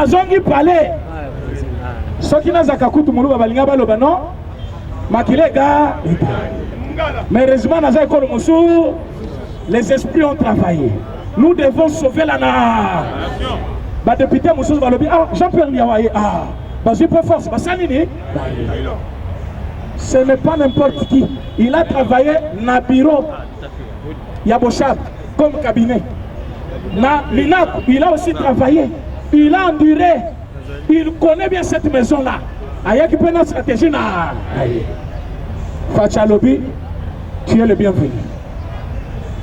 na zongi palais soki na zakakutu muluba balinga baloba non makilega mais heureusement na za école mosu les esprits ont travaillé. Nous devons sauver la nation. Ba député mosu balobi ah Jean-Pierre Niawaye ah ba je peux force ba sanini. Ce n'est pas n'importe qui. Il a travaillé na bureau Yabochab comme cabinet. Na l'INAP, il a aussi travaillé. Il a enduré. Il connaît bien cette maison-là. Aïe qui peut notre stratégie na. Fachalobi, tu es le bienvenu.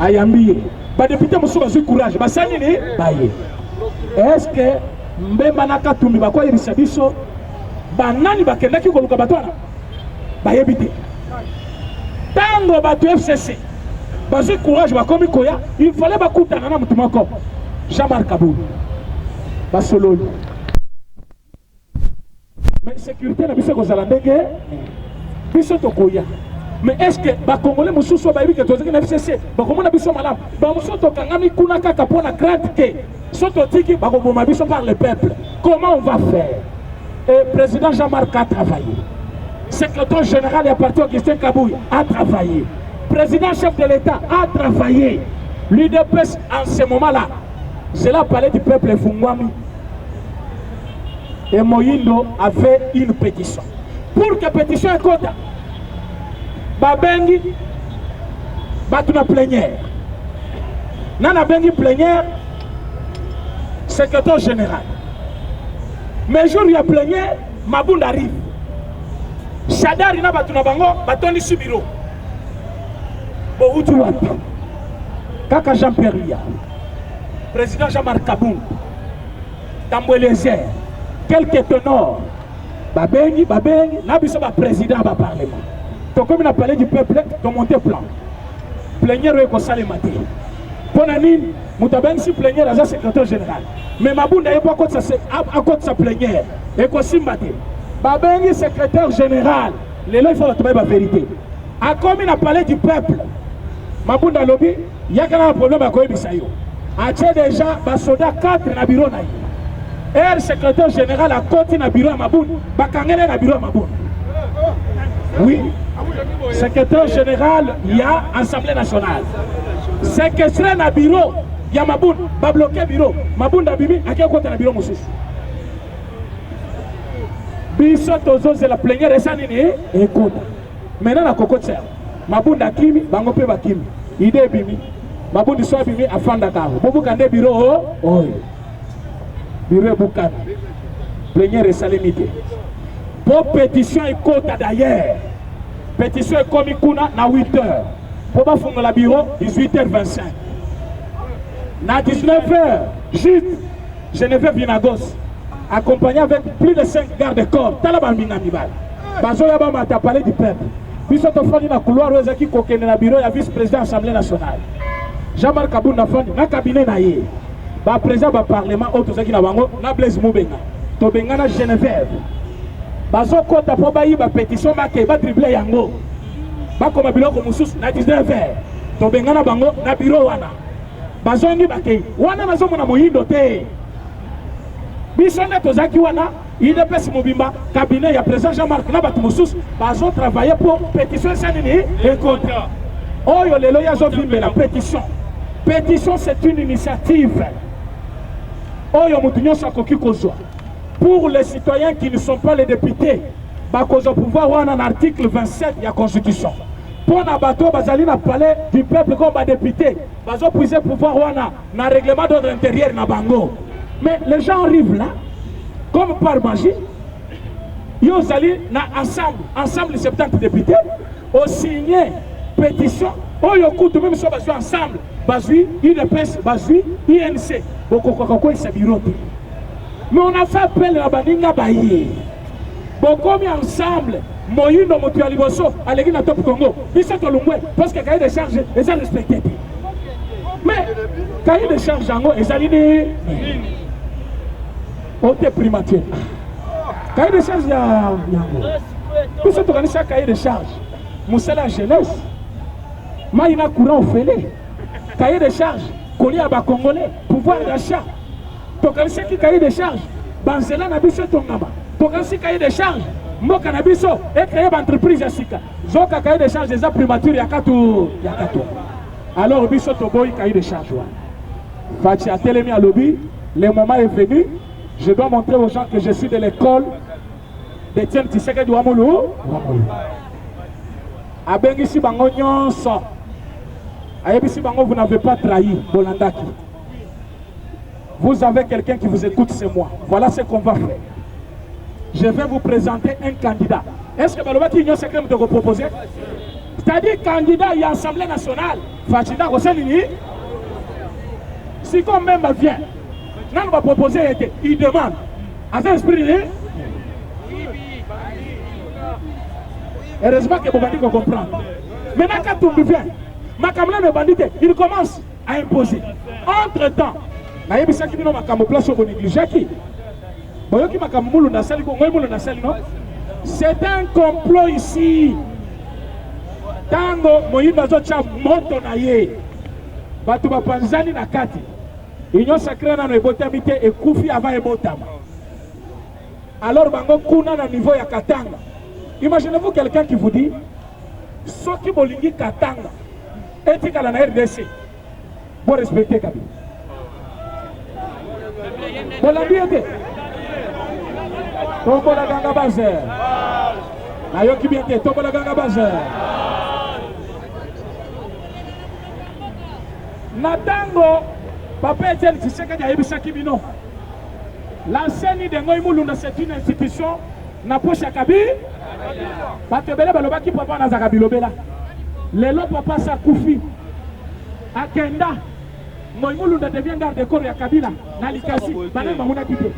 Ayambi. Ba député monsieur bazui courage. Ba sanini baye. Est-ce que mbemba na katumbi ba kwa irisa biso ba nani ba kendaki ko luka batwana? Baye bité. Tango ba tu FCC. Bazui courage ba komi koya, il fallait ba kutana na mutu moko. Jean-Marc Kaboul. Ba sololi. Mais sécurité na biso ko zalandenge. Biso to koya. Mais est-ce que ba congolais mususu ba yibike tozaki na FCC ba komona biso malamu ba mususu to kangami kuna kaka pona crainte que soto tiki ba ko boma biso par le peuple. Comment on va faire? Et président Jean-Marc a travaillé. Secrétaire général et parti Augustin Kabouy a travaillé. Président chef de l'État a travaillé. L'UDPS en ce moment-là, c'est la palais du peuple Fungwami. Et Moïndo a fait une pétition. Pour que pétition est quota, Babengi, Batuna plénière. Nana Bengi plénière, secrétaire général. Mais jour il y a plénière, Mabound arrive. Chadar ina Batuna Bango, Batoni Subiro. Bohutu wapi. Kaka Jean-Pierre Lia. Président Jean-Marc Kaboul. Tambouelezer. Quelques ténors. Babengi, Nabiso ba président ba parlement. Donc comme il a parlé du peuple, de monter plan. Plénière est ça les matin. Ponanine, Moutaben si plénière à secrétaire général. Mais Mabounda n'est pas à côté de sa plénière. Et qu'on s'y matin. Babengi secrétaire général. Les lois il faut trouver la vérité. A comme il a parlé du peuple. Mabounda lobby, il y a un problème à quoi il s'agit. A déjà basoda 4 na bureau na. Et le secrétaire général a côté na bureau à Mabounda, bakangene na bureau à Mabounda. Oui. Secrétaire général, il y a Assemblée nationale. Secrétaire na bureau, il y a Mabounda, ba bloqué bureau. Mabounda bimi, à quel côté na bureau monsieur? Biso tozo c'est la plénière et ça nini écoute. Maintenant la cocotte Mabounda kimi, bango pe bakimi. Ide bimi. Mabounda so bimi afanda kaho. Bobu kande bureau oh. Bureau bukana. Plénière et salimité. Pour pétition et quota d'ailleurs. Pétition est comme kuna na 8h. Pour pas fondre la bureau 18h25. Na 19h, juste Geneviève Vinagos accompagné avec plus de 5 gardes-corps. Talaba Minamibal. Bazo yaba mata parler du peuple. Biso to fandi na couloir wezaki kokende na bureau ya vice-président Assemblée nationale. Jean-Marc Kaboul na fandi na cabinet na ye. Ba président ba parlement auto zaki na bango na Blaise Moubenga. To benga na Geneviève. Bazo kota po ba yiba pétition ba ke ba dribbler yango. Ba koma biloko mususu na 19h. To benga na bango na bureau wana. Bazo ngi ba ke wana nazo mona moyindo te. Biso ne to zaki wana il est pas mobimba cabinet ya président Jean-Marc na batu mususu bazo travailler pour pétition sanini et contrat. Oyo lelo ya zo vimbe la pétition. Pétition c'est une initiative. Oyo mutunyo sakoki kozwa. Pour les citoyens qui ne sont pas les députés, bakozo pouvoir wana en article 27 de la Constitution. Pour na bateau bazali na palais du peuple comme député, bazo puiser pouvoir wana na règlement d'ordre intérieur na bango. Mais les gens arrivent là comme par magie. Yo zali na ensemble 70 députés ont signé pétition. Oyo kutu même so bazo ensemble, bazui UDPS, bazui INC. Bokoko c'est bureau. Mais on a fait appel à Baninga Baye. Bon, comme ensemble, Moïno Motualiboso, Allegri na Top Congo, Bissot Olungwe, parce que cahier de charge, ils ont respecté. Mais, cahier de charge, ils ont dit, Ote primature. Cahier de charge, il y a. Bissot organise un cahier de charge. Moussala jeunesse. Maïna courant au fêlé. Cahier de charge, collier à Congolais, pouvoir d'achat. Donc, ce qui cahier de charge, banzela na biso tongama tokasi cahier de charge mboka na biso et créer une entreprise ya sika zoka cahier de charge des primature ya katu alors biso toboyi cahier de charge Fachi a télémi à lobby, le moment est venu, je dois montrer aux gens que je suis de l'école d'Etienne Tshisekedi Ouamoulou. Abengisi bango nyonso. Ayebisi bango, vous n'avez pas trahi Bolandaki. Vous avez quelqu'un qui vous écoute, c'est moi. Voilà ce qu'on va faire. Je vais vous présenter un candidat. Est-ce que Balobaki Union Secret me proposer? C'est-à-dire candidat à l'Assemblée nationale. Fachida Roselini. Si comme même vient, on va proposer, il demande. À cet esprit, heureusement que Bobandi comprend. Maintenant, quand on vient, Makamla le bandit, il commence à imposer. Entre-temps, c'est un complot ici. Tango, Moïba Zocha, Montonaye, Batouba Panzani Nakati. Union sacrée dans les botamité et Koufi avant et botama. Alors, Bango Kuna na niveau ya Katanga. Imaginez-vous quelqu'un qui vous dit Soki Bolingi Katanga, éthique à la RDC, vous respectez Kabi. Vous l'avez dit Tombo la Ganga Bazer. Ayoki bien dit Tombo la Ganga Bazer. Natango, Papa Etienne Tshisekedi a yebisa Kibino. L'enseigne de Ngoï Moulunda, c'est une institution. Na poche à Kabi. Batebele balobaki papa na Zakabi lobela. Lelo papa sa Koufi. Akenda. Ngoï Moulunda devient garde de corps ya Kabila. Na Likasi. Bana mamuna kite.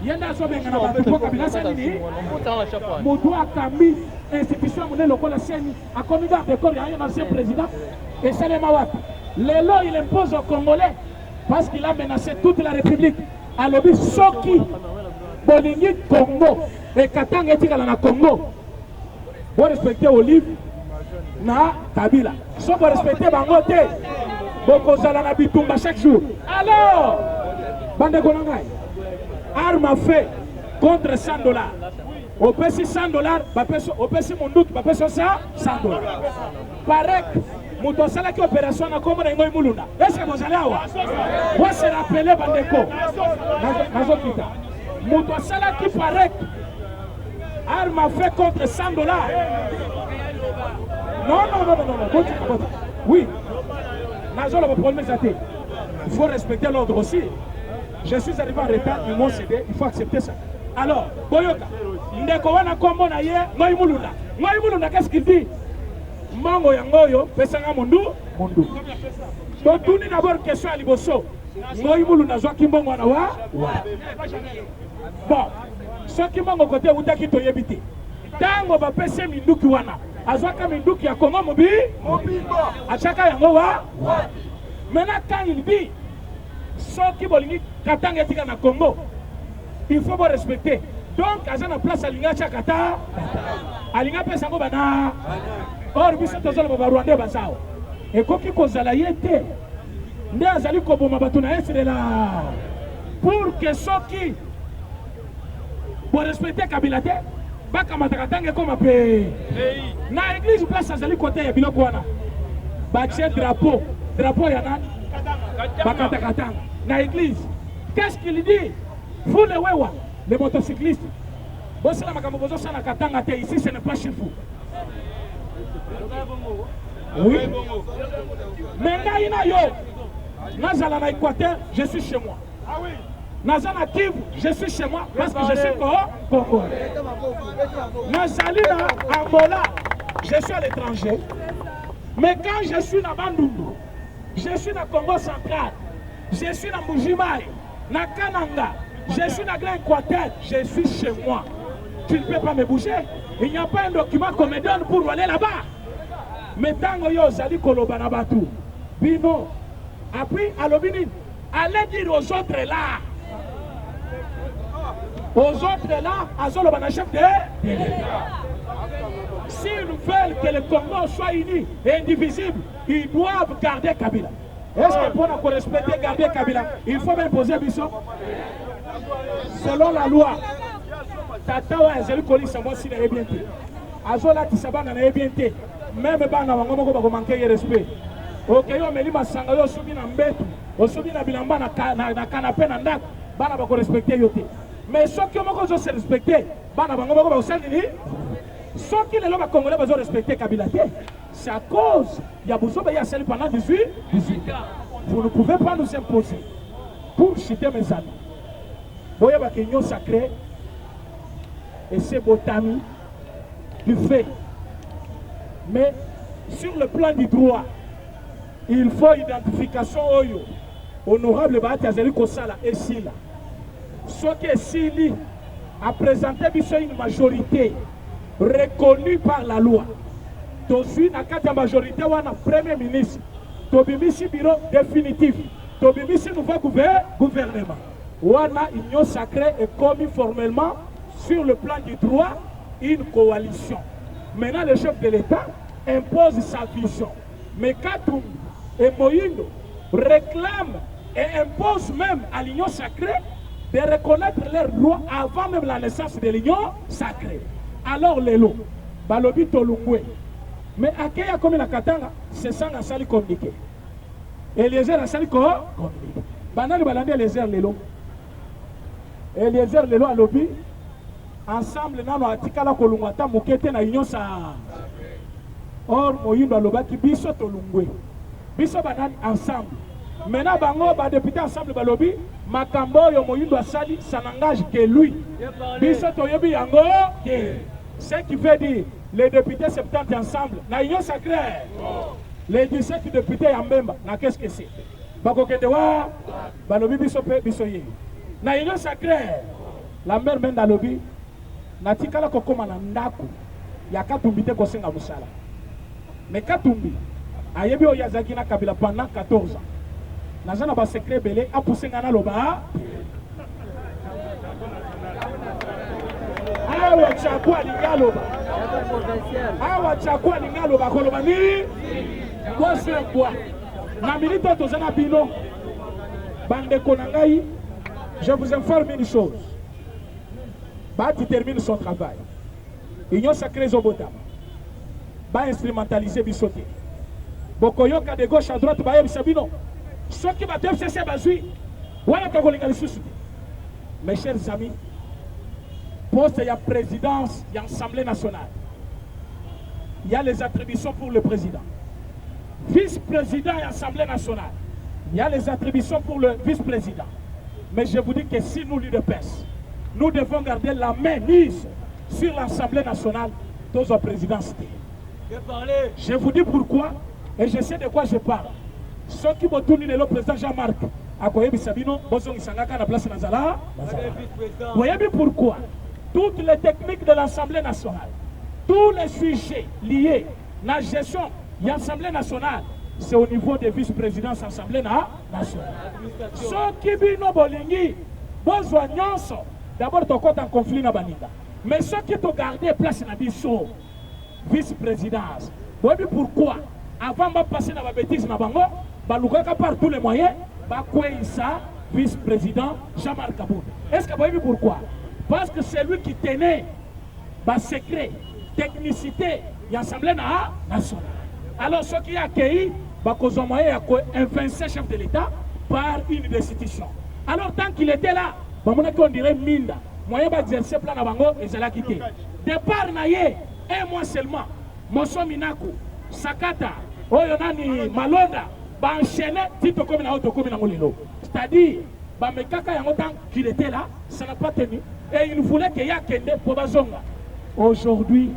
Yenda sobenga na bato pour Kabila sanini. Modo akambi institution mone lokola seni. Akomi garde de corps ya un ancien président. Et Salema Wapi. Lelo, il impose aux Congolais parce qu'il a menacé toute la République. À l'objet Soki, Bolingi, Congo, et Katanga etika na Congo. Vous respectez Olive, na Kabila. Si vous respectez Bangote, vous kozala na bitumba chaque jour. Alors, bande Konangai, arme à feu contre $100. Au PC $100, au PC Mondouk, au PC $100. Pareil. Moutosala qui opération na komo na Ngoï Moulunda. Est-ce que vous allez avoir? Vous se rappelez Bandeko. Nazokita. Moutosala qui paraît arme à feu contre $100. Non. Oui. Nazo le problème c'est il faut respecter l'ordre aussi. Je suis arrivé en retard, ils m'ont cédé, il faut accepter ça. Alors, Boyoka, Ndeko wana kombo na ye Ngoï Moulunda. Ngoï Moulunda qu'est-ce qu'il dit? Mango yangoyo pesanga mundu. Donc tout ni d'abord question à liboso. Ngoï Moulunda zwaki mbongo na wa. Bon, ce qui mango côté utaki to yebite. Tango ba pese minduki wana. Azwaka minduki ya Congo mobi. Achaka yango wa. Maintenant quand il dit ce qui bolingi katanga etika na Congo, il faut vous respecter. Donc azana place à linga chakata. Alinga pesa ngo bana. Or, biso tozala ba Rwanda bazao. Et koki kozala yete. Nde azali ko boma bato na est de la. Pour que soki pour respecter Kabila te, baka matakatanga comme pe. Na église place azali côté ya biloko wana. Bache drapeau ya nani? Baka takatanga. Na église. Qu'est-ce qu'il dit? Vous les wewa, les motocyclistes. Bon c'est la makambo bozo sana katanga te ici ce n'est pas chez vous. Oui. Maintenant, il y a Nazala na Équateur, je suis chez moi. Nazala Kivu, je suis chez moi parce que je suis Congo. Nazali na Angola, je suis à l'étranger. Mais quand je suis à Bandundu, je suis dans Congo central, je suis dans Mujimai, na Kananga, je suis dans Grand Équateur, je suis chez moi. Tu ne peux pas me bouger. Il n'y a pas un document qu'on me donne pour aller là-bas. Mais tant que yo zali koloba na batu bino après alobini allez dire aux autres là azoloba na chef de s'ils veulent que le Congo soit uni et indivisible, ils doivent garder Kabila. Est-ce que pour respecter garder Kabila, il faut même poser Bissot? selon la loi, Tatawa et Zélie Koli sont si n'est bien té. Azola Tisabana n'est bien té. Même Bana Wangomo va manquer de respect. Ok, yo meli masanga yo subi na mbetu. O subi na bilamba na canapé na ndak. Bana va respecter yoté. Mais ceux qui ont se respecter, Bana Wangomo va aussi ni. Ceux qui les Congolais va respecter Kabila. C'est à cause il y a besoin de y pendant 18 ans. Vous ne pouvez pas nous imposer. Pour citer mes amis. Voyez la réunion sacrée et c'est botami du fait. Mais sur le plan du droit, il faut identification oyo. Honorable Bahati Azeli Kosala et Sila. Ce qui est Sili a présenté une majorité reconnue par la loi. Tozui na kati majorité wana premier ministre. Tobimisi bureau définitif. Tobimisi nouveau gouvernement. Wana union sacrée est commis formellement sur le plan du droit une coalition. Maintenant le chef de l'État impose sa vision. Mais Katumbi et Moïno réclament et imposent même à l'union sacrée de reconnaître leurs droits avant même la naissance de l'union sacrée. Alors les lots, Balobi Tolungwe. Mais à qui a commis la Katanga, c'est ça la salle communiquée. Eliezer a salle communiquée. Banal Balandi Eliezer Lelo. Eliezer Lelo à lobby. Ensemble, nous avons dit que nous avons dit l'union sacrée. Or, Moïno a lobby qui biso Tolungwe. Biso Banal ensemble. Maintenant, bango ba député ensemble balobi makambo yo Moïno a sali, ça n'engage que lui. Biso Toyobi yango. Ce qui veut dire les députés 70 ensemble, na union sacrée. Les 17 députés en Mbemba, qu'est-ce que c'est? Bakokendewa, balobi bisope bisoye. Na union sacrée, la mère menda lobi, na tikala kokoma na ndako, ya Katumbi te kosenga musala. Mais Katumbi, ayebi o yazaki na Kabila pendant 14 ans. Nazana ba secret belé a poussé ngana loba. Awa chakwa lingaloba. Awa chakwa lingaloba koloba ni bosse quoi. Na milita tozana bino. Bande konangai, je vous informe une chose. Bati termine son travail. Union sacrée Zobotama. Ba instrumentaliser bisoté. Bokoyoka de gauche à droite ba yebisabino. Ceux qui battent FCC bazui. Voilà ka kolinga lisusu. Mes chers amis, poste, il y a présidence, il y a Assemblée nationale. Il y a les attributions pour le président. Vice-président et Assemblée nationale. Il y a les attributions pour le vice-président. Mais je vous dis que si nous l'UDPS, nous devons garder la main mise sur l'Assemblée nationale dans la présidence. Je vous dis pourquoi et je sais de quoi je parle. Ceux qui m'ont tourné le président Jean-Marc, à Koyebi Sabino, Bozong Isangaka, la place Nazala. Vous voyez pourquoi? Toutes les techniques de l'Assemblée nationale, tous les sujets liés à la gestion de l'Assemblée nationale, c'est au niveau des vice-présidences de l'Assemblée nationale. Ceux qui vivent bolingi, besoin d'abord tu en conflit na baninga. Mais ceux qui ont gardé place na biso, vice-présidence, vous voyez pourquoi? Avant de passer dans la bêtise na bango, baluka par tous les moyens, ça vice-président Jean-Marc Kaboul. Est-ce que vous voyez pourquoi? Parce que c'est lui qui tenait le secret, technicité de l'Assemblée nationale. Alors, ce qui a accueilli, c'est moyen d'influencer le chef de l'État par une destitution. Alors, tant qu'il était là, on dirait Minda, moyen d'exercer le plan d'Abango et il a quitté. Départ, un mois seulement, Mosso Minaku, Sakata, Oyonani, Malonda, enchaîné, Tito comme na auto comme na Molilo. C'est-à-dire, tant qu'il était là, ça n'a pas tenu. Et il voulait qu'il y ait Kende pour Bazonga. Aujourd'hui,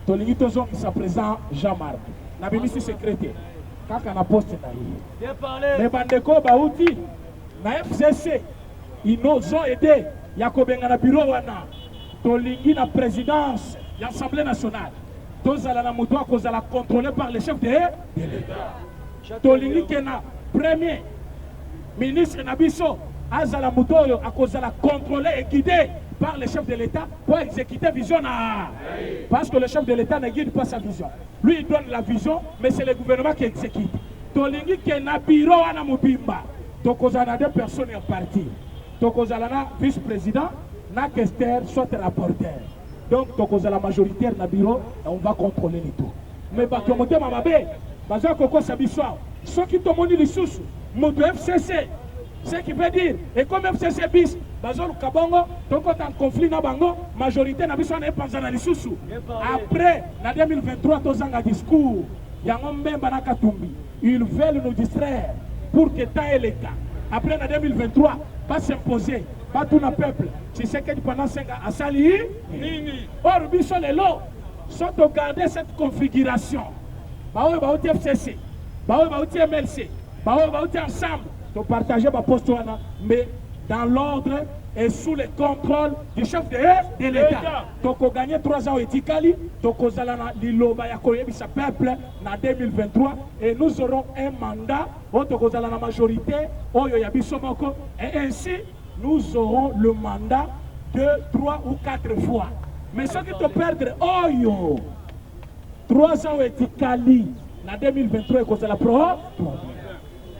Tolingi Tozong, sa présent Jean-Marc. Nabimisi secrétaire. Quand on a posté les Bandeko Baouti, na FCC, ils nous ont aidés. Yakobenga na bureau wana. Tolingi na présidence de l'Assemblée nationale. Tozala na moutoua kozala contrôlé par les chefs de l'État. Tolingi kena premier ministre Nabiso. Azala Moutoyo a causé la contrôler et guidée par le chef de l'État pour exécuter la vision. Parce que le chef de l'État ne guide pas sa vision. Lui, il donne la vision, mais c'est le gouvernement qui exécute. Tolingi qui est na bureau à Mubimba. Donc, on a deux personnes en parti. tokozala vice-président, na questeur, soit rapporteur. Donc tokozala majoritaire na bureau et on va contrôler les tout. Mais bato moté mamabe, baza koko sabiswa, ceux qui t'ont moni les sous, moto FCC. Ce qui veut dire, et comme FCC bis, bazol kabongo, donc en conflit na bango, majorité na biso na panza na lisusu. Après, na 2023, tozanga discours, yango mbemba na katumbi, ils veulent nous distraire pour que tant et l'État. Après, na 2023, pas s'imposer, pas tout le peuple. Tu sais que pendant 5 ans, à Sali, or biso les lots, sont de garder cette configuration. Baoui baouti FCC, baoui baouti MLC, baoui baouti ensemble. De partager ma poste, mais dans l'ordre et sous le contrôle du chef de l'État. Donc, on gagne 3 ans au Etikali, donc on a sa peuple en 2023 et nous aurons un mandat, donc on a la majorité, et ainsi nous aurons le mandat de 3 ou 4 fois. Mais ceux qui te perdent, 3 ans au Etikali en 2023 et qu'on a la pro.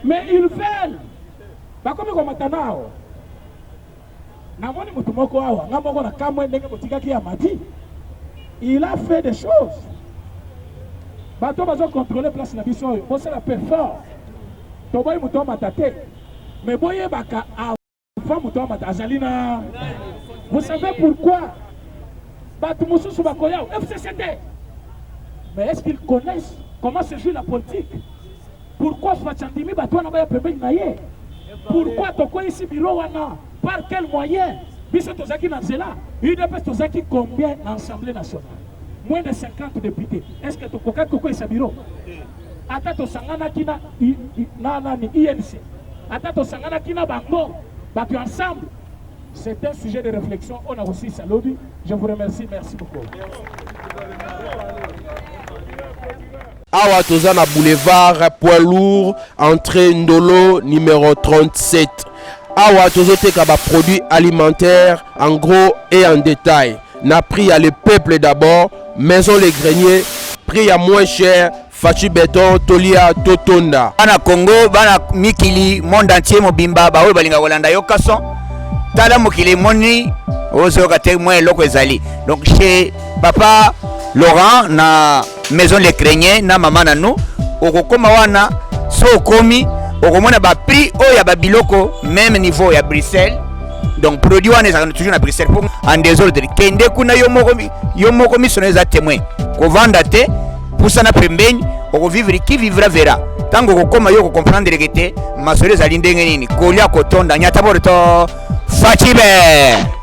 Mais ils veulent. Bah comme on m'attend. Il a fait des choses. Bah toi vas contrôler place la mission. Bon c'est la paix fort. Toi boy mouton mataté. Mais boy baka avant mouton matazalina. Vous savez pourquoi? Bah tout monsieur sur bakoya FCCT. Mais est-ce qu'ils connaissent comment se joue la politique? Pourquoi Fatchandimi Batouana va permettre naïe? Pourquoi Toko ici bureau wana? Par quel moyen? Biso Tozaki Nanzela, UDPS Tozaki combien dans l'Assemblée nationale? Moins de 50 députés. Est-ce que Tokoka Koko est sa bureau? Atato Sangana Kina INC. Atato Sangana Kina Bango. Batu ensemble. C'est un sujet de réflexion. On a aussi sa lobby. Je vous remercie. Merci beaucoup. Awa Tozana Boulevard, poids lourd, entrée Ndolo, numéro 37. Awa Tozote Kaba produits alimentaires en gros et en détail. N'a pris à le peuple d'abord, maison les greniers, prix à moins cher, Fachi Béton, Tolia, Totonda. Bana Congo, bana Mikili, monde entier, Mobimba, Baoui Balinga Walanda Yokason, Tala Mokili Moni, Ozo Kate Moué Loko Ezali. Donc chez Papa Laurent, na maison les craignés na mama na nous okokoma wana so komi okomona ba prix o ya ba biloko même niveau ya Bruxelles. Donc produit wana ezaka toujours na Bruxelles pour en désordre kende kuna yo moko misoneza témoin ko vanda te pour ça na pembeni oko vivre qui vivra verra tango kokoma yo ko comprendre que te masolo za lindenge nini kolia kotonda nyata borto Fachibe.